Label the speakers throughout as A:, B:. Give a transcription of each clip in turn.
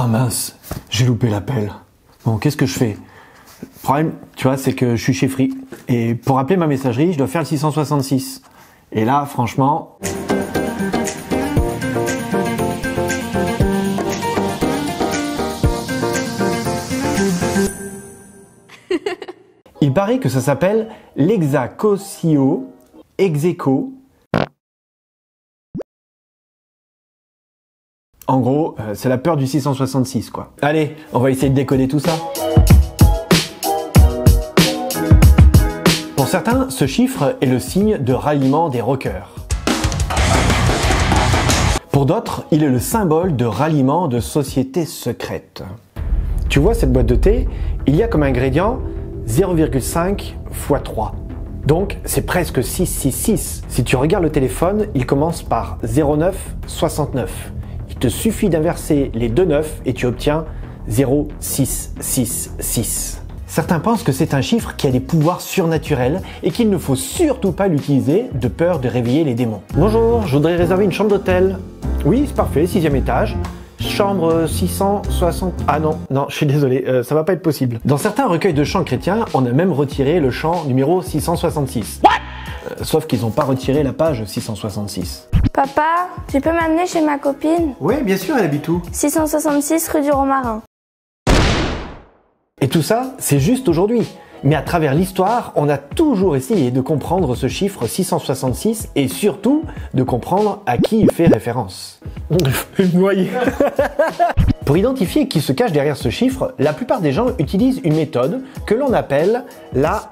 A: Ah mince, j'ai loupé l'appel. Bon, qu'est-ce que je fais? Le problème, tu vois, c'est que je suis chez Free. Et pour appeler ma messagerie, je dois faire le 666. Et là, franchement... Il paraît que ça s'appelle l'exacotio execo. En gros, c'est la peur du 666, quoi. Allez, on va essayer de décoder tout ça. Pour certains, ce chiffre est le signe de ralliement des rockers. Pour d'autres, il est le symbole de ralliement de sociétés secrètes. Tu vois cette boîte de thé, il y a comme ingrédient 0,5 x 3. Donc, c'est presque 666. Si tu regardes le téléphone, il commence par 0969. Il te suffit d'inverser les deux 9 et tu obtiens 0666. Certains pensent que c'est un chiffre qui a des pouvoirs surnaturels et qu'il ne faut surtout pas l'utiliser de peur de réveiller les démons. Bonjour, je voudrais réserver une chambre d'hôtel. Oui, c'est parfait, 6e étage. Chambre 660... Ah non, je suis désolé, ça va pas être possible. Dans certains recueils de chants chrétiens, on a même retiré le chant numéro 666. What? Sauf qu'ils n'ont pas retiré la page 666.
B: Papa, tu peux m'amener chez ma copine?
A: Oui, bien sûr, elle habite où?
B: 666 rue du Romarin.
A: Et tout ça, c'est juste aujourd'hui. Mais à travers l'histoire, on a toujours essayé de comprendre ce chiffre 666 et surtout de comprendre à qui il fait référence. Une noyée. Pour identifier qui se cache derrière ce chiffre, la plupart des gens utilisent une méthode que l'on appelle la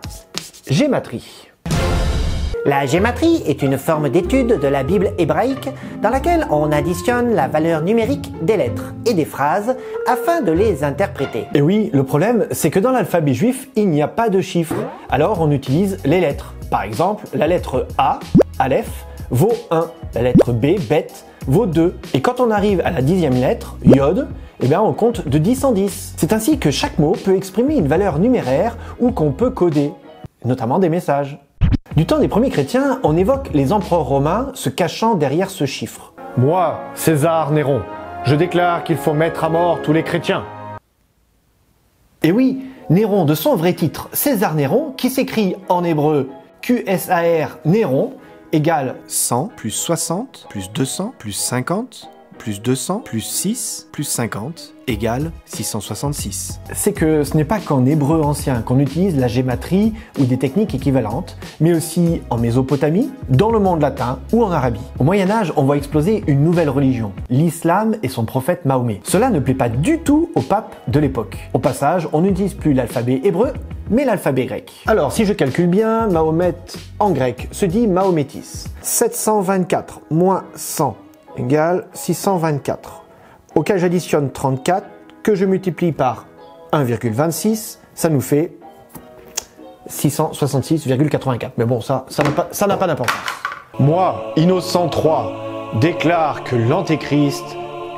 A: gématrie.
C: La gématrie est une forme d'étude de la Bible hébraïque dans laquelle on additionne la valeur numérique des lettres et des phrases afin de les interpréter.
A: Et oui, le problème, c'est que dans l'alphabet juif, il n'y a pas de chiffres. Alors on utilise les lettres. Par exemple, la lettre A, Aleph, vaut 1. La lettre B, Bet, vaut 2. Et quand on arrive à la 10e lettre, Yod, eh bien on compte de 10 en 10. C'est ainsi que chaque mot peut exprimer une valeur numéraire ou qu'on peut coder, notamment des messages. Du temps des premiers chrétiens, on évoque les empereurs romains se cachant derrière ce chiffre. Moi, César Néron, je déclare qu'il faut mettre à mort tous les chrétiens. Et oui, Néron, de son vrai titre, César Néron, qui s'écrit en hébreu QSAR Néron, égale 100 plus 60 plus 200 plus 50 plus 200 plus 6 plus 50 égale 666. C'est que ce n'est pas qu'en hébreu ancien qu'on utilise la gématrie ou des techniques équivalentes, mais aussi en Mésopotamie, dans le monde latin ou en Arabie. Au Moyen-Âge, on voit exploser une nouvelle religion, l'islam et son prophète Mahomet. Cela ne plaît pas du tout au pape de l'époque. Au passage, on n'utilise plus l'alphabet hébreu, mais l'alphabet grec. Alors, si je calcule bien, Mahomet en grec se dit Mahométis. 724 moins 100 égale 624, auquel j'additionne 34, que je multiplie par 1,26, ça nous fait 666,84. Mais bon, ça n'a pas d'importance. Moi, Innocent III, déclare que l'Antéchrist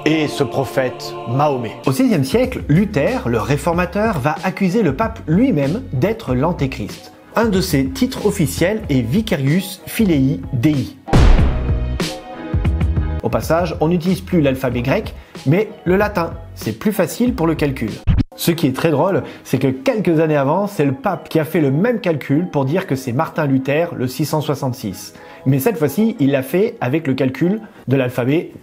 A: est ce prophète Mahomet. Au VIe siècle, Luther, le réformateur, va accuser le pape lui-même d'être l'Antéchrist. Un de ses titres officiels est Vicarius Filii Dei. Au passage, on n'utilise plus l'alphabet grec, mais le latin. C'est plus facile pour le calcul. Ce qui est très drôle, c'est que quelques années avant, c'est le pape qui a fait le même calcul pour dire que c'est Martin Luther, le 666. Mais cette fois-ci, il l'a fait avec le calcul de l'alphabet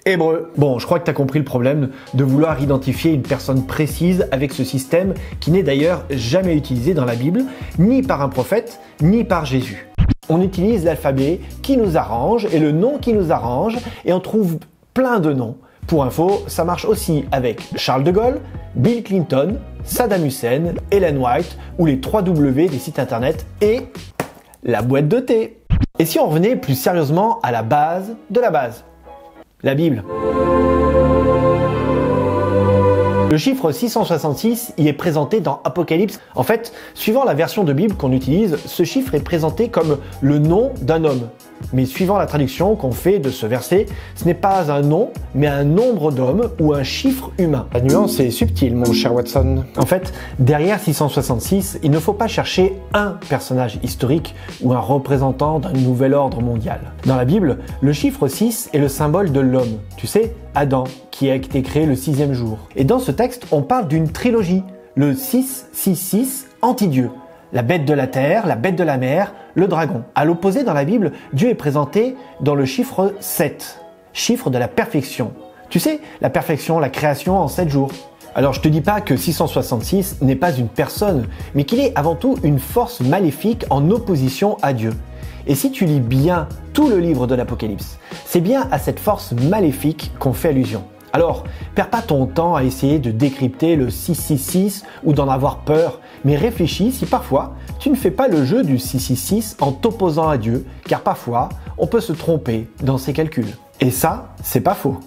A: hébreu. Bon, je crois que tu as compris le problème de vouloir identifier une personne précise avec ce système qui n'est d'ailleurs jamais utilisé dans la Bible, ni par un prophète, ni par Jésus. On utilise l'alphabet qui nous arrange et le nom qui nous arrange et on trouve plein de noms. Pour info, ça marche aussi avec Charles de Gaulle, Bill Clinton, Saddam Hussein, Ellen White ou les 3W des sites internet et la boîte de thé. Et si on revenait plus sérieusement à la base de la base, la Bible. Le chiffre 666 y est présenté dans Apocalypse. En fait, suivant la version de Bible qu'on utilise, ce chiffre est présenté comme le nom d'un homme. Mais suivant la traduction qu'on fait de ce verset, ce n'est pas un nom, mais un nombre d'hommes ou un chiffre humain. La nuance est subtile, mon cher Watson. En fait, derrière 666, il ne faut pas chercher un personnage historique ou un représentant d'un nouvel ordre mondial. Dans la Bible, le chiffre 6 est le symbole de l'homme. Tu sais, Adam, qui a été créé le 6e jour. Et dans ce texte, on parle d'une trilogie, le 666 anti-Dieu. La bête de la terre, la bête de la mer, le dragon. À l'opposé, dans la Bible, Dieu est présenté dans le chiffre 7, chiffre de la perfection. Tu sais, la perfection, la création en 7 jours. Alors je te dis pas que 666 n'est pas une personne, mais qu'il est avant tout une force maléfique en opposition à Dieu. Et si tu lis bien tout le livre de l'Apocalypse, c'est bien à cette force maléfique qu'on fait allusion. Alors, perds pas ton temps à essayer de décrypter le 666 ou d'en avoir peur, mais réfléchis si parfois tu ne fais pas le jeu du 666 en t'opposant à Dieu, car parfois on peut se tromper dans ses calculs. Et ça, c'est pas faux.